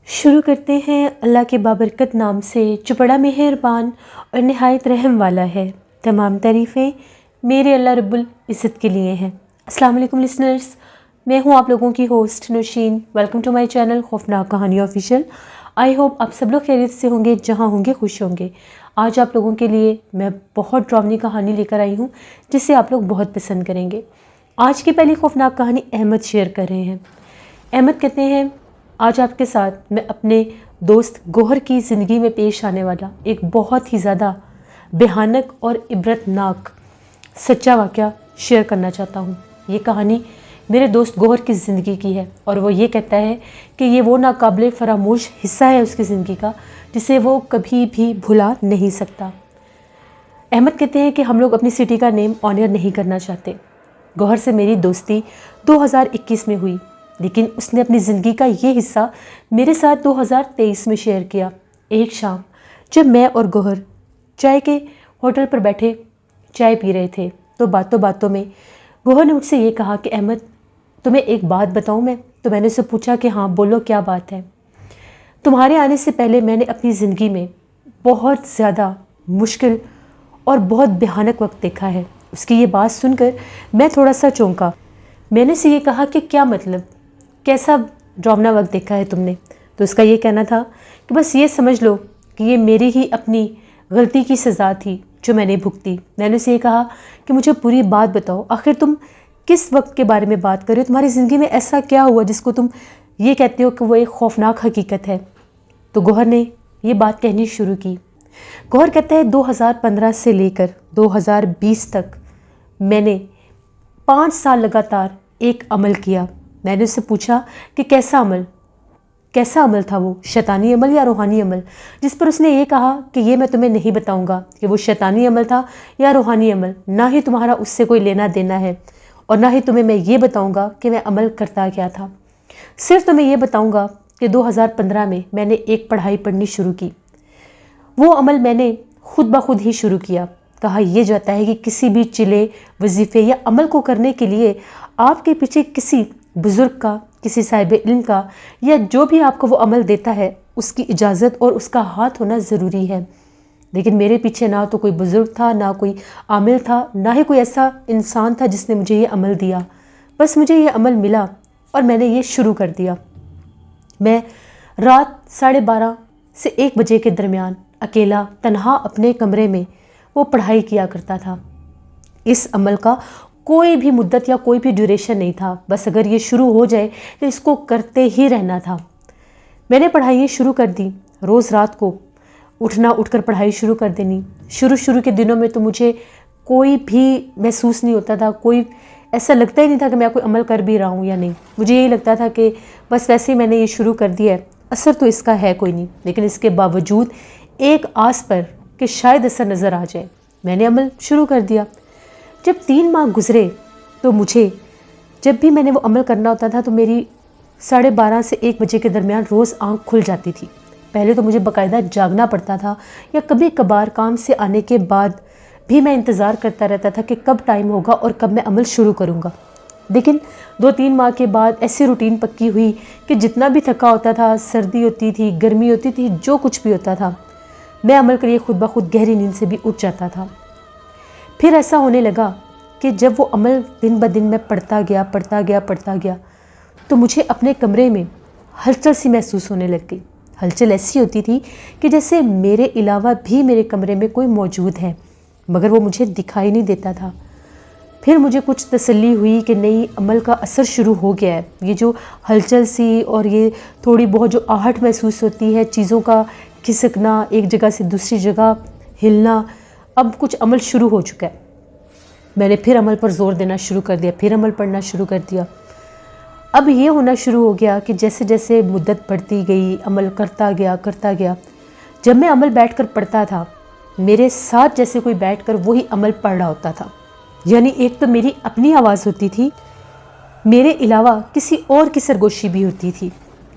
शुरू करते हैं अल्लाह के बाबरकत नाम से जो बड़ा मेहरबान और नहायत रहम वाला है। तमाम तारीफ़ें मेरे अल्लाह रब्बुल इज़्ज़त के लिए हैं। अस्सलाम वालेकुम लिसनर्स, मैं हूं आप लोगों की host Nausheen. Welcome to my channel खौफनाक कहानी ऑफिशियल। आई होप आप सब लोग खैरियत से होंगे, जहां होंगे खुश होंगे। आज आप लोगों के लिए मैं बहुत ड्रावनी कहानी लेकर आई हूँ जिसे आप लोग बहुत पसंद करेंगे। आज की पहली खौफनाक कहानी अहमद शेयर कर रहे हैं। अहमद कहते हैं, आज आपके साथ मैं अपने दोस्त गोहर की ज़िंदगी में पेश आने वाला एक बहुत ही ज़्यादा भयानक और इबरतनाक सच्चा वाक़या शेयर करना चाहता हूँ। ये कहानी मेरे दोस्त गोहर की ज़िंदगी की है और वो ये कहता है कि ये वो नाकाबिले फरामोश हिस्सा है उसकी ज़िंदगी का जिसे वो कभी भी भुला नहीं सकता। अहमद कहते हैं कि हम लोग अपनी सिटी का नेम ऑनर नहीं करना चाहते। गोहर से मेरी दोस्ती 2021 में हुई, लेकिन उसने अपनी ज़िंदगी का ये हिस्सा मेरे साथ 2023 में शेयर किया। एक शाम जब मैं और गोहर चाय के होटल पर बैठे चाय पी रहे थे तो बातों बातों में गोहर ने मुझसे ये कहा कि अहमद, तुम्हें एक बात बताऊं मैं? तो मैंने उससे पूछा कि हाँ बोलो, क्या बात है? तुम्हारे आने से पहले मैंने अपनी ज़िंदगी में बहुत ज़्यादा मुश्किल और बहुत भयानक वक्त देखा है। उसकी ये बात सुनकर मैं थोड़ा सा चौंका। मैंने से ये कहा कि क्या मतलब, कैसा ड्रावना वक्त देखा है तुमने? तो उसका ये कहना था कि बस ये समझ लो कि ये मेरी ही अपनी गलती की सज़ा थी जो मैंने भुगती। मैंने उसे ये कहा कि मुझे पूरी बात बताओ, आखिर तुम किस वक्त के बारे में बात कर रहे हो? तुम्हारी ज़िंदगी में ऐसा क्या हुआ जिसको तुम ये कहते हो कि वो एक खौफनाक हकीकत है? तो गोहर ने ये बात कहनी शुरू की। गोहर कहता है 2015 से लेकर 2020 तक मैंने 5 साल लगातार एक अमल किया। मैंने उससे पूछा कि कैसा अमल था वो, शैतानी अमल या रूहानी अमल? जिस पर उसने ये कहा कि ये मैं तुम्हें नहीं बताऊंगा कि वो शैतानी अमल था या रूहानी अमल, ना ही तुम्हारा उससे कोई लेना देना है और ना ही तुम्हें मैं ये बताऊंगा कि मैं अमल करता क्या था। सिर्फ तुम्हें ये बताऊंगा कि 2015 में मैंने एक पढ़ाई पढ़नी शुरू की। वो अमल मैंने खुद ब खुद ही शुरू किया। कहा यह जाता है कि किसी भी चिले, वजीफ़े या अमल को करने के लिए आपके पीछे किसी बुज़ुर्ग का, किसी साहिब इल्म का या जो भी आपको वो अमल देता है उसकी इजाज़त और उसका हाथ होना ज़रूरी है। लेकिन मेरे पीछे ना तो कोई बुज़ुर्ग था, ना कोई आमिल था, ना ही कोई ऐसा इंसान था जिसने मुझे ये अमल दिया। बस मुझे ये अमल मिला और मैंने ये शुरू कर दिया। मैं रात 12:30 से 1 बजे के दरमियान अकेला तन्हा अपने कमरे में वो पढ़ाई किया करता था। इस अमल का कोई भी मुद्दत या कोई भी ड्यूरेशन नहीं था, बस अगर ये शुरू हो जाए तो इसको करते ही रहना था। मैंने पढ़ाई शुरू कर दी। रोज़ रात को उठकर पढ़ाई शुरू कर देनी। शुरू के दिनों में तो मुझे कोई भी महसूस नहीं होता था, कोई ऐसा लगता ही नहीं था कि मैं कोई अमल कर भी रहा हूँ या नहीं। मुझे यही लगता था कि बस वैसे ही मैंने ये शुरू कर दिया है, असर तो इसका है कोई नहीं। लेकिन इसके बावजूद एक आस पर कि शायद असर नज़र आ जाए, मैंने अमल शुरू कर दिया। जब 3 माह गुजरे तो मुझे जब भी मैंने वो अमल करना होता था तो मेरी 12:30 से 1 बजे के दरमियान रोज़ आँख खुल जाती थी। पहले तो मुझे बाकायदा जागना पड़ता था या कभी कभार काम से आने के बाद भी मैं इंतज़ार करता रहता था कि कब टाइम होगा और कब मैं अमल शुरू करूँगा। लेकिन 2-3 माह के बाद ऐसी रूटीन पक्की हुई कि जितना भी थका होता था, सर्दी होती थी, गर्मी होती थी, जो कुछ भी होता था, मैं अमल के लिए खुद ब खुद गहरी नींद से भी उठ जाता था। फिर ऐसा होने लगा कि जब वो अमल दिन ब दिन मैं पढ़ता गया तो मुझे अपने कमरे में हलचल सी महसूस होने लग गई। हलचल ऐसी होती थी कि जैसे मेरे अलावा भी मेरे कमरे में कोई मौजूद है, मगर वो मुझे दिखाई नहीं देता था। फिर मुझे कुछ तसल्ली हुई कि नहीं, अमल का असर शुरू हो गया है। ये जो हलचल सी और ये थोड़ी बहुत जो आहट महसूस होती है, चीज़ों का खिसकना, एक जगह से दूसरी जगह हिलना, अब कुछ अमल शुरू हो चुका है। मैंने फिर अमल पर ज़ोर देना शुरू कर दिया, फिर अमल पढ़ना शुरू कर दिया। अब ये होना शुरू हो गया कि जैसे जैसे मुद्दत बढ़ती गई, अमल करता गया। जब मैं अमल बैठकर पढ़ता था, मेरे साथ जैसे कोई बैठकर वही अमल पढ़ रहा होता था। यानी एक तो मेरी अपनी आवाज़ होती थी, मेरे अलावा किसी और की सरगोशी भी होती थी।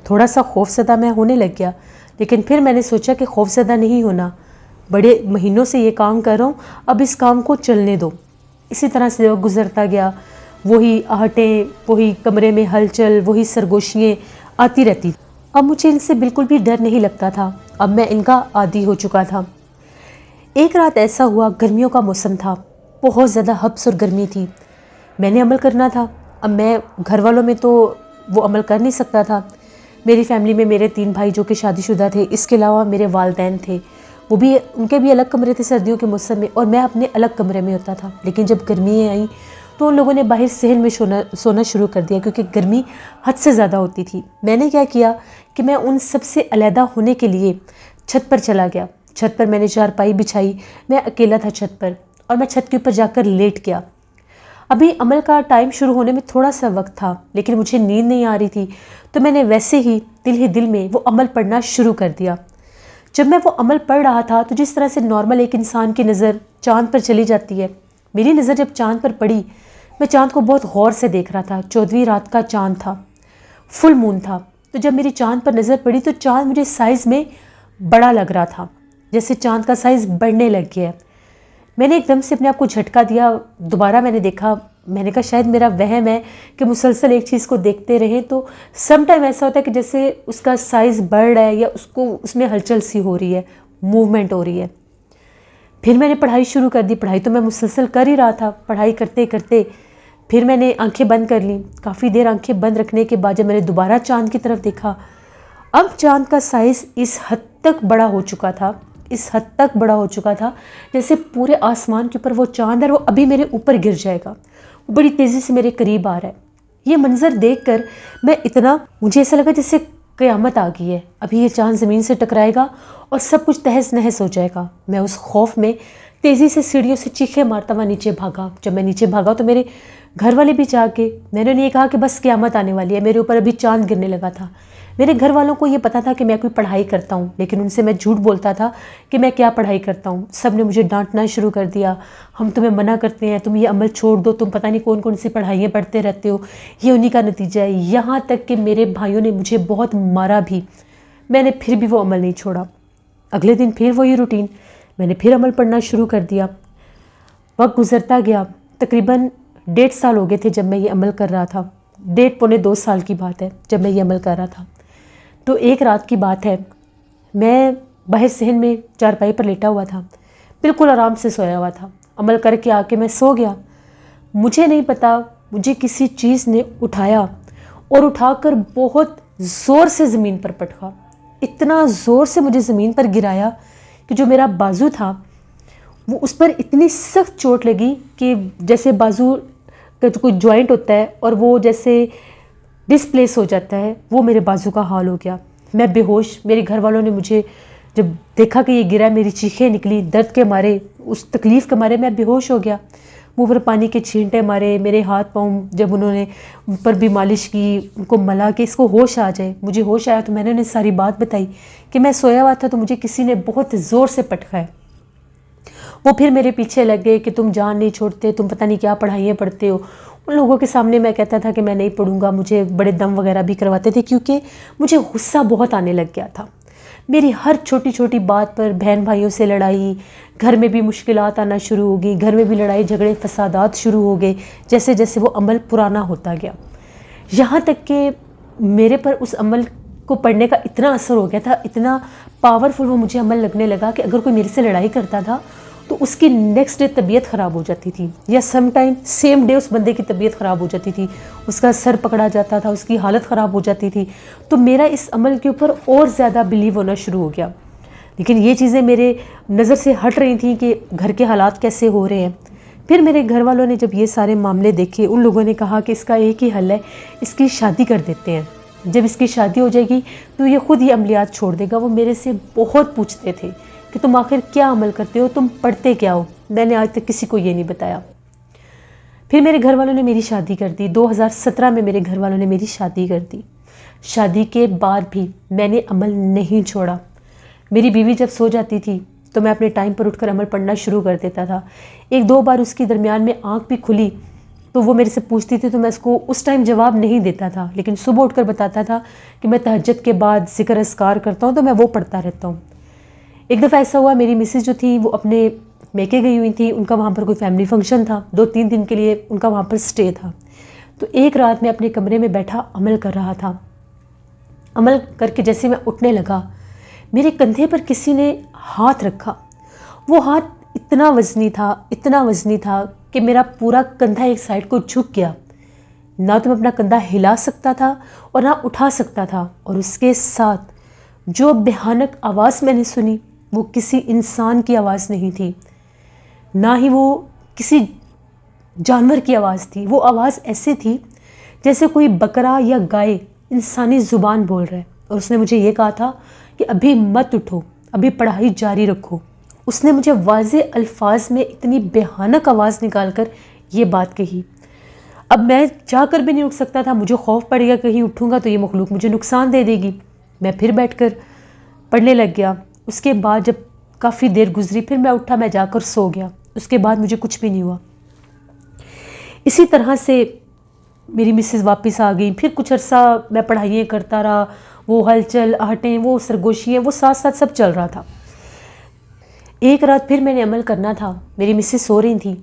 थोड़ा सा खौफज़दा मैं होने लग गया, लेकिन फिर मैंने सोचा कि खौफज़दा नहीं होना, बड़े महीनों से ये काम कर रहा हूँ, अब इस काम को चलने दो। इसी तरह से वक्त गुजरता गया, वही आहटें, वही कमरे में हलचल, वही सरगोशियाँ आती रहती। अब मुझे इनसे बिल्कुल भी डर नहीं लगता था, अब मैं इनका आदी हो चुका था। एक रात ऐसा हुआ, गर्मियों का मौसम था, बहुत ज़्यादा हब्स और गर्मी थी। मैंने अमल करना था। अब मैं घर वालों में तो वो अमल कर नहीं सकता था। मेरी फैमिली में मेरे 3 भाई जो कि शादीशुदा थे, इसके अलावा मेरे वालिदैन थे, वो भी, उनके भी अलग कमरे थे सर्दियों के मौसम में, और मैं अपने अलग कमरे में होता था। लेकिन जब गर्मियाँ आई तो उन लोगों ने बाहर सहन में सोना शुरू कर दिया, क्योंकि गर्मी हद से ज़्यादा होती थी। मैंने क्या किया कि मैं उन सब से अलहदा होने के लिए छत पर चला गया। छत पर मैंने चारपाई बिछाई, मैं अकेला था छत पर, और मैं छत के ऊपर जाकर लेट गया। अभी अमल का टाइम शुरू होने में थोड़ा सा वक्त था, लेकिन मुझे नींद नहीं आ रही थी, तो मैंने वैसे ही दिल में वो अमल पढ़ना शुरू कर दिया। जब मैं वो अमल पढ़ रहा था तो जिस तरह से नॉर्मल एक इंसान की नज़र चाँद पर चली जाती है, मेरी नज़र जब चाँद पर पड़ी, मैं चाँद को बहुत गौर से देख रहा था। 14वीं रात का चाँद था, फुल मून था। तो जब मेरी चाँद पर नज़र पड़ी तो चाँद मुझे साइज़ में बड़ा लग रहा था, जैसे चाँद का साइज़ बढ़ने लग गया है। मैंने एकदम से अपने आप को झटका दिया, दोबारा मैंने देखा। मैंने कहा शायद मेरा वहम है कि मुसलसल एक चीज़ को देखते रहें तो सम टाइम ऐसा होता है कि जैसे उसका साइज़ बढ़ रहा है या उसको उसमें हलचल सी हो रही है, मूवमेंट हो रही है। फिर मैंने पढ़ाई शुरू कर दी। पढ़ाई तो मैं मुसलसल कर ही रहा था। पढ़ाई करते करते फिर मैंने आंखें बंद कर लीं। काफ़ी देर आंखें बंद रखने के बाद जब मैंने दोबारा चाँद की तरफ देखा, अब चाँद का साइज़ इस हद तक बड़ा हो चुका था, जैसे पूरे आसमान के ऊपर वो चाँद है, वो अभी मेरे ऊपर गिर जाएगा, वो बड़ी तेज़ी से मेरे करीब आ रहा है। ये मंज़र देखकर मुझे ऐसा लगा जैसे क़यामत आ गई है, अभी ये चाँद ज़मीन से टकराएगा और सब कुछ तहस नहस हो जाएगा। मैं उस खौफ में तेज़ी से सीढ़ियों से चीखें मारता हुआ नीचे भागा। जब मैं नीचे भागा तो मेरे घर वाले भी जागे। मैंने उन्हें कहा कि बस क़यामत आने वाली है, मेरे ऊपर अभी चाँद गिरने लगा था। मेरे घर वालों को ये पता था कि मैं कोई पढ़ाई करता हूँ, लेकिन उनसे मैं झूठ बोलता था कि मैं क्या पढ़ाई करता हूँ। सब ने मुझे डांटना शुरू कर दिया, हम तुम्हें मना करते हैं, तुम ये अमल छोड़ दो, तुम पता नहीं कौन कौन सी पढ़ाइयाँ पढ़ते रहते हो, ये उन्हीं का नतीजा है। यहाँ तक कि मेरे भाइयों ने मुझे बहुत मारा भी, मैंने फिर भी वो अमल नहीं छोड़ा। अगले दिन फिर वही रूटीन, मैंने फिर अमल पढ़ना शुरू कर दिया। वक्त गुजरता गया, तकरीबन 1.5 साल हो गए थे जब मैं ये अमल कर रहा था। 1.5 पौने 2 साल की बात है जब मैं ये अमल कर रहा था। तो एक रात की बात है, मैं बाहर सहन में चारपाई पर लेटा हुआ था, बिल्कुल आराम से सोया हुआ था। अमल करके आके मैं सो गया। मुझे नहीं पता, मुझे किसी चीज़ ने उठाया और उठाकर बहुत ज़ोर से ज़मीन पर पटका। इतना ज़ोर से मुझे ज़मीन पर गिराया कि जो मेरा बाजू था वो उस पर इतनी सख्त चोट लगी कि जैसे बाजू का जो कोई जॉइंट होता है और वो जैसे डिसप्लेस हो जाता है, वो मेरे बाजू का हाल हो गया। मैं बेहोश, मेरे घर वालों ने मुझे जब देखा कि ये गिरा, मेरी चीखें निकली दर्द के मारे, उस तकलीफ़ के मारे मैं बेहोश हो गया। मुँह पर पानी के छींटे मारे, मेरे हाथ पाँव जब उन्होंने उन पर भी मालिश की, उनको मला के इसको होश आ जाए। मुझे होश आया तो मैंने उन्हें सारी बात बताई कि मैं सोया हुआ था तो मुझे किसी ने बहुत ज़ोर से पटका है। वो फिर मेरे पीछे लग गए कि तुम जान नहीं छोड़ते, तुम पता नहीं क्या पढ़ाइयाँ पढ़ते हो। उन लोगों के सामने मैं कहता था कि मैं नहीं पढ़ूंगा, मुझे बड़े दम वगैरह भी करवाते थे, क्योंकि मुझे गुस्सा बहुत आने लग गया था। मेरी हर छोटी छोटी बात पर बहन भाइयों से लड़ाई, घर में भी मुश्किलात आना शुरू हो गई, घर में भी लड़ाई झगड़े फसादात शुरू हो गए जैसे जैसे वो अमल पुराना होता गया। यहाँ तक कि मेरे पर उस अमल को पढ़ने का इतना असर हो गया था, इतना पावरफुल वो मुझे अमल लगने लगा कि अगर कोई मेरे से लड़ाई करता था तो उसकी नेक्स्ट डे तबीयत ख़राब हो जाती थी, या सम टाइम सेम डे उस बंदे की तबीयत ख़राब हो जाती थी, उसका सर पकड़ा जाता था, उसकी हालत ख़राब हो जाती थी। तो मेरा इस अमल के ऊपर और ज़्यादा बिलीव होना शुरू हो गया। लेकिन ये चीज़ें मेरे नज़र से हट रही थी कि घर के हालात कैसे हो रहे हैं। फिर मेरे घर वालों ने जब ये सारे मामले देखे, उन लोगों ने कहा कि इसका एक ही हल है, इसकी शादी कर देते हैं। जब इसकी शादी हो जाएगी तो ये खुद ही अमलियात छोड़ देगा। वो मेरे से बहुत पूछते थे कि तुम आखिर क्या अमल करते हो, तुम पढ़ते क्या हो। मैंने आज तक किसी को ये नहीं बताया। फिर मेरे घर वालों ने मेरी शादी कर दी। 2017 में मेरे घर वालों ने मेरी शादी कर दी। शादी के बाद भी मैंने अमल नहीं छोड़ा। मेरी बीवी जब सो जाती थी तो मैं अपने टाइम पर उठकर अमल पढ़ना शुरू कर देता था। एक दो बार उसके दरमियान में आँख भी खुली तो वो मेरे से पूछती थी तो मैं उसको उस टाइम जवाब नहीं देता था, लेकिन सुबह उठकर बताता था कि मैं तहज्जुद के बाद ज़िक्र अस्कार करता हूँ तो मैं वो पढ़ता रहता हूँ। एक दफ़ा ऐसा हुआ, मेरी मिसेज़ जो थी वो अपने मैके गई हुई थी, उनका वहाँ पर कोई फैमिली फंक्शन था, 2-3 दिन के लिए उनका वहाँ पर स्टे था। तो एक रात मैं अपने कमरे में बैठा अमल कर रहा था। अमल करके जैसे मैं उठने लगा, मेरे कंधे पर किसी ने हाथ रखा। वो हाथ इतना वज़नी था कि मेरा पूरा कंधा एक साइड को झुक गया। ना तो मैं अपना कंधा हिला सकता था और ना उठा सकता था। और उसके साथ जो भयानक आवाज़ मैंने सुनी वो किसी इंसान की आवाज़ नहीं थी, ना ही वो किसी जानवर की आवाज़ थी। वो आवाज़ ऐसी थी जैसे कोई बकरा या गाय इंसानी ज़ुबान बोल रहा है। और उसने मुझे ये कहा था कि अभी मत उठो, अभी पढ़ाई जारी रखो। उसने मुझे वाज़े अल्फाज में इतनी भयानक आवाज़ निकाल कर ये बात कही। अब मैं चाहकर भी नहीं उठ सकता था। मुझे खौफ पड़ गया कहीं उठूँगा तो ये मखलूक मुझे नुकसान दे देगी। मैं फिर बैठकर पढ़ने लग गया। उसके बाद जब काफ़ी देर गुजरी फिर मैं उठा, मैं जाकर सो गया। उसके बाद मुझे कुछ भी नहीं हुआ। इसी तरह से मेरी मिसेज़ वापस आ गई। फिर कुछ अर्सा मैं पढ़ाइयाँ करता रहा। वो हलचल आहटें, वो सरगोशियाँ, वो साथ साथ सब चल रहा था। एक रात फिर मैंने अमल करना था। मेरी मिसेज़ सो रही थी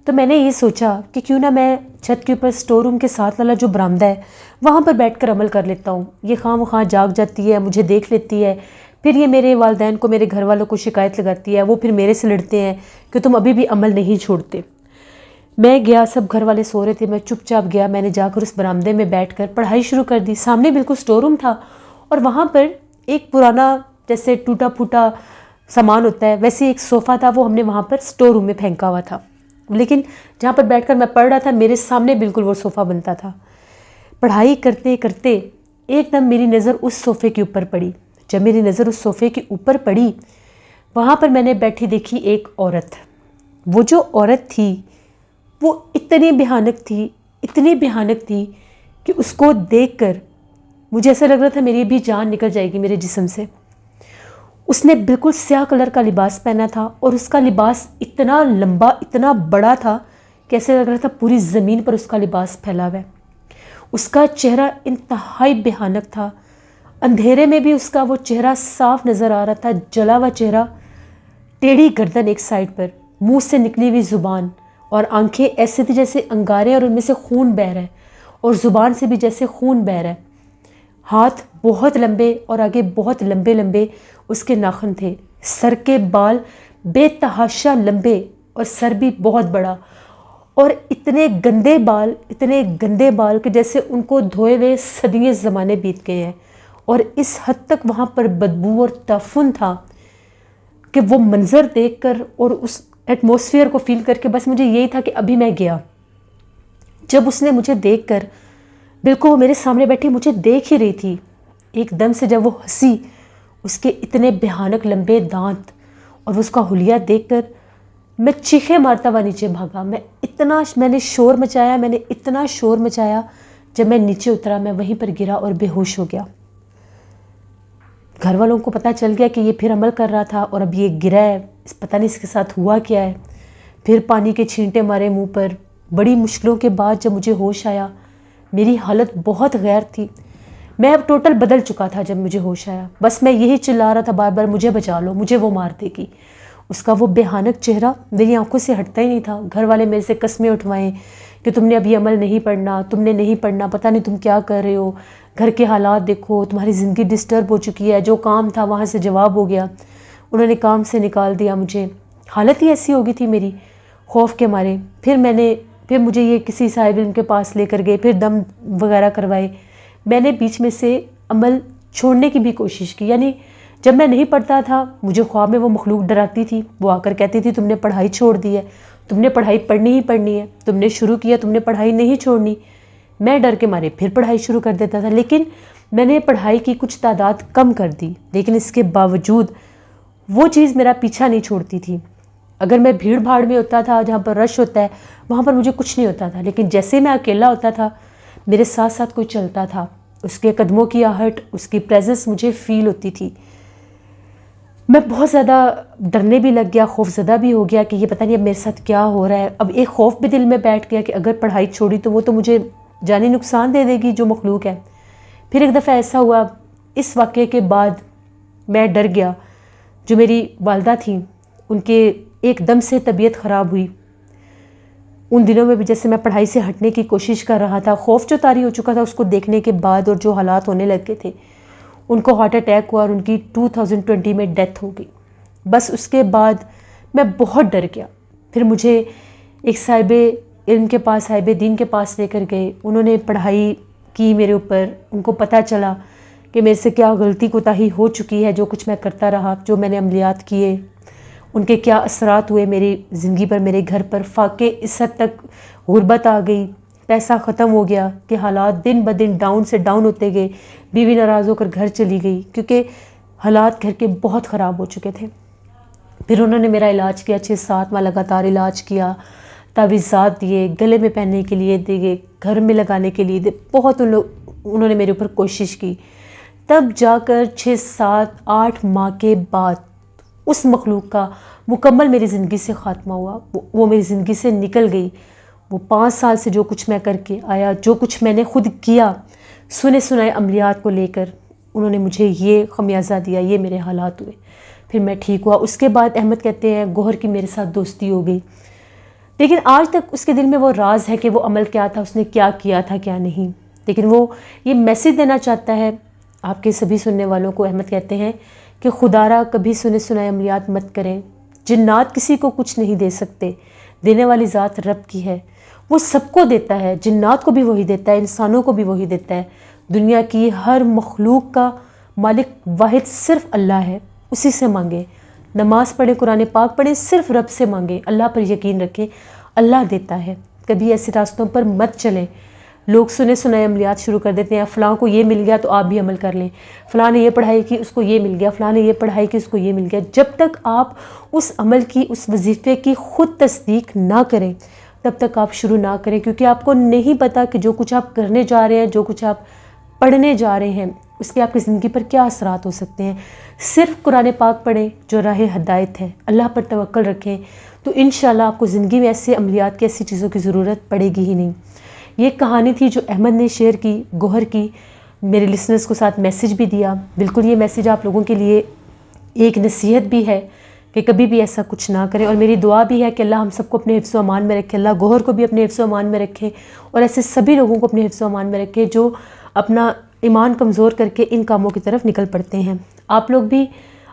तो मैंने ये सोचा कि क्यों ना मैं छत के ऊपर स्टोर रूम के साथ वाला जो बरामदा है वहाँ पर बैठकर अमल कर लेता हूँ। ये खामख़ा जाग जाती है, मुझे देख लेती है। फिर ये मेरे वालिदैन को, मेरे घर वालों को शिकायत लगाती है। वो फिर मेरे से लड़ते हैं कि तुम अभी भी अमल नहीं छोड़ते। मैं गया, सब घर वाले सो रहे थे, मैं चुपचाप गया। मैंने जाकर उस बरामदे में बैठकर पढ़ाई शुरू कर दी। सामने बिल्कुल स्टोर रूम था और वहाँ पर एक पुराना जैसे टूटा फूटा सामान होता है वैसे एक सोफ़ा था, वो हमने वहाँ पर स्टोर रूम में फेंका हुआ था। लेकिन जहाँ पर बैठकर मैं पढ़ रहा था मेरे सामने बिल्कुल वो सोफ़ा बनता था। पढ़ाई करते करते एकदम मेरी नज़र उस सोफ़े के ऊपर पड़ी। जब मेरी नज़र उस सोफ़े के ऊपर पड़ी वहाँ पर मैंने बैठी देखी एक औरत। वो जो औरत थी वो इतनी भयानक थी कि उसको देखकर मुझे ऐसा लग रहा था मेरी भी जान निकल जाएगी मेरे जिस्म से। उसने बिल्कुल स्याह कलर का लिबास पहना था और उसका लिबास इतना लंबा, इतना बड़ा था कि ऐसे लग रहा था पूरी ज़मीन पर उसका लिबास फैला हुआ है। उसका चेहरा इंतहाई भयानक था। अंधेरे में भी उसका वो चेहरा साफ नज़र आ रहा था, जला हुआ चेहरा, टेढ़ी गर्दन एक साइड पर, मुंह से निकली हुई ज़ुबान और आंखें ऐसे थी जैसे अंगारे और उनमें से खून बह रहा है और ज़ुबान से भी जैसे खून बह रहा है। हाथ बहुत लंबे और आगे बहुत लंबे लंबे उसके नाखून थे। सर के बाल बेतहाशा लंबे और सर भी बहुत बड़ा और इतने गंदे बाल कि जैसे उनको धोए हुए सदियों ज़माने बीत गए हैं। और इस हद तक वहाँ पर बदबू और ताफुन था कि वो मंज़र देखकर और उस एटमॉस्फेयर को फील करके बस मुझे यही था कि अभी मैं गया। जब उसने मुझे देखकर, बिल्कुल वो मेरे सामने बैठी मुझे देख ही रही थी, एकदम से जब वो हंसी, उसके इतने भयानक लंबे दांत और उसका हुलिया देखकर मैं चीखे मारता हुआ नीचे भागा। मैंने इतना शोर मचाया। जब मैं नीचे उतरा मैं वहीं पर गिरा और बेहोश हो गया। घर वालों को पता चल गया कि ये फिर अमल कर रहा था और अब ये गिरा है, पता नहीं इसके साथ हुआ क्या है। फिर पानी के छींटे मारे मुंह पर। बड़ी मुश्किलों के बाद जब मुझे होश आया, मेरी हालत बहुत गैर थी। मैं अब टोटल बदल चुका था। जब मुझे होश आया बस मैं यही चिल्ला रहा था बार बार, मुझे बचा लो, मुझे वो मार देगी। उसका वो भयानक चेहरा मेरी आंखों से हटता ही नहीं था। घर वाले मेरे से कस्में उठवाएं कि तुमने अभी अमल नहीं पढ़ना, पता नहीं तुम क्या कर रहे हो, घर के हालात देखो, तुम्हारी ज़िंदगी डिस्टर्ब हो चुकी है, जो काम था वहाँ से जवाब हो गया, उन्होंने काम से निकाल दिया मुझे। हालत ही ऐसी हो गई थी मेरी खौफ के मारे। फिर मुझे ये किसी साहिब इल्म के पास लेकर गए, फिर दम वगैरह करवाए। मैंने बीच में से अमल छोड़ने की भी कोशिश की। यानी जब मैं नहीं पढ़ता था मुझे ख्वाब में वो मखलूक डराती थी, वो आकर कहती थी तुमने पढ़ाई छोड़ दी है, तुमने पढ़ाई पढ़नी ही पढ़नी है, तुमने शुरू किया, तुमने पढ़ाई नहीं छोड़नी। मैं डर के मारे फिर पढ़ाई शुरू कर देता था, लेकिन मैंने पढ़ाई की कुछ तादाद कम कर दी, लेकिन इसके बावजूद वो चीज़ मेरा पीछा नहीं छोड़ती थी। अगर मैं भीड़ भाड़ में होता था, जहाँ पर रश होता है, वहाँ पर मुझे कुछ नहीं होता था, लेकिन जैसे मैं अकेला होता था, मेरे साथ साथ कोई चलता था, उसके कदमों की आहट, उसकी प्रेजेंस मुझे फील होती थी। मैं बहुत ज़्यादा डरने भी लग गया, खौफज़दा भी हो गया कि ये पता नहीं अब मेरे साथ क्या हो रहा है। अब एक खौफ भी दिल में बैठ गया कि अगर पढ़ाई छोड़ी तो वो तो मुझे जानी नुकसान दे देगी जो मखलूक है। फिर एक दफ़ा ऐसा हुआ, इस वाक़े के बाद मैं डर गया। जो मेरी वालदा थी, उनके एकदम से तबीयत ख़राब हुई। उन दिनों में भी जैसे मैं पढ़ाई से हटने की कोशिश कर रहा था, खौफ जो तारी हो चुका था उसको देखने के बाद और जो हालात होने लगे थे, उनको हार्ट अटैक हुआ और उनकी 2020 में डेथ हो गई। बस उसके बाद मैं बहुत डर गया। फिर मुझे एक साहिबे इल्म के पास, साहिबे दीन के पास लेकर गए। उन्होंने पढ़ाई की मेरे ऊपर। उनको पता चला कि मेरे से क्या गलती कोताही हो चुकी है, जो कुछ मैं करता रहा, जो मैंने अमलियात किए, उनके क्या असरात हुए मेरी ज़िंदगी पर, मेरे घर पर। फाके इस हद तक गुर्बत आ गई, पैसा ख़त्म हो गया कि हालात दिन ब दिन डाउन से डाउन होते गए। बीवी नाराज़ होकर घर चली गई क्योंकि हालात घर के बहुत ख़राब हो चुके थे। फिर उन्होंने मेरा इलाज किया, 6-7 माह लगातार इलाज किया, तावीज़ात दिए, गले में पहनने के लिए दिए, घर में लगाने के लिए दिए, बहुत उन्होंने मेरे ऊपर कोशिश की। तब जाकर 6-7-8 माह के बाद उस मखलूक का मुकम्मल मेरी ज़िंदगी से ख़ात्मा हुआ। वो मेरी ज़िंदगी से निकल गई। वो 5 साल से जो कुछ मैं करके आया, जो कुछ मैंने खुद किया, सुने सुनाए अमलियात को लेकर, उन्होंने मुझे ये खमियाजा दिया, ये मेरे हालात हुए। फिर मैं ठीक हुआ। उसके बाद अहमद कहते हैं गौहर की मेरे साथ दोस्ती हो गई, लेकिन आज तक उसके दिल में वो राज है कि वो अमल क्या था, उसने क्या किया था, क्या नहीं। लेकिन वो ये मैसेज देना चाहता है आपके सभी सुनने वालों को। अहमद कहते हैं कि खुदारा कभी सुने सुनाए अमलियात मत करें। जिन्नात किसी को कुछ नहीं दे सकते, देने वाली ज़ात रब की है। वो सबको देता है, जिन्नात को भी वही देता है, इंसानों को भी वही देता है। दुनिया की हर मखलूक का मालिक वाहिद सिर्फ अल्लाह है, उसी से मांगे। नमाज़ पढ़ें, कुरान पाक पढ़ें, सिर्फ रब से मांगे, अल्लाह पर यकीन रखें, अल्लाह देता है। कभी ऐसे रास्तों पर मत चलें। लोग सुने सुनाए अमलियात शुरू कर देते हैं, फ़लाँ को ये मिल गया तो आप भी अमल कर लें, फ़लाँ ने ये पढ़ाई की उसको ये मिल गया, फ़लाँ ने ये पढ़ाई की उसको ये मिल गया। जब तक आप उस अमल की, उस वजीफ़े की ख़ुद तस्दीक ना करें, तब तक आप शुरू ना करें, क्योंकि आपको नहीं पता कि जो कुछ आप करने जा रहे हैं, जो कुछ आप पढ़ने जा रहे हैं, उसके आपकी ज़िंदगी पर क्या असरात हो सकते हैं। सिर्फ कुरान पाक पढ़ें जो राह हदायत है, अल्लाह पर तवक्कल रखें, तो इंशाल्लाह आपको ज़िंदगी में ऐसे अमलियात की, ऐसी चीज़ों की ज़रूरत पड़ेगी ही नहीं। ये कहानी थी जो अहमद ने शेयर की, गौहर की। मेरे लिसनर्स को साथ मैसेज भी दिया। बिल्कुल ये मैसेज आप लोगों के लिए एक नसीहत भी है कि कभी भी ऐसा कुछ ना करें। और मेरी दुआ भी है कि अल्लाह हम सबको अपने हिफ्ज़ व अमान में रखे, अल्लाह गौहर को भी अपने हिफ्ज़ व अमान में रखे, और ऐसे सभी लोगों को अपने हिफ्ज़ व अमान में रखे जो अपना ईमान कमज़ोर करके इन कामों की तरफ निकल पड़ते हैं। आप लोग भी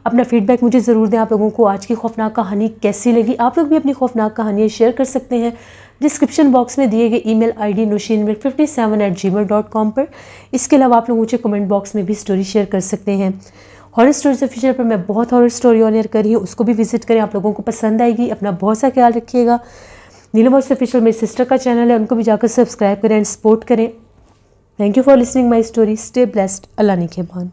अपना फ़ीडबैक मुझे ज़रूर दें। आप लोगों को आज की खौफनाक कहानी कैसी लगी? आप लोग भी अपनी खौफनाक कहानियाँ शेयर कर सकते हैं डिस्क्रिप्शन बॉक्स में दिए गए ईमेल आईडी nushinmir57@gmail.com पर। इसके अलावा आप लोग मुझे कमेंट बॉक्स में भी स्टोरी शेयर कर सकते हैं। हॉरर स्टोरीज ऑफिशियल पर मैं बहुत हॉरर स्टोरी ऑन एयर कर रही हूँ, उसको भी विजिट करें, आप लोगों को पसंद आएगी। अपना बहुत सा ख्याल रखिएगा। नीलम वॉइस ऑफिशियल मेरी सिस्टर का चैनल है, उनको भी जाकर सब्सक्राइब करें एंड सपोर्ट करें। Thank you for listening my story. Stay blessed. अल्लाह निगहबान।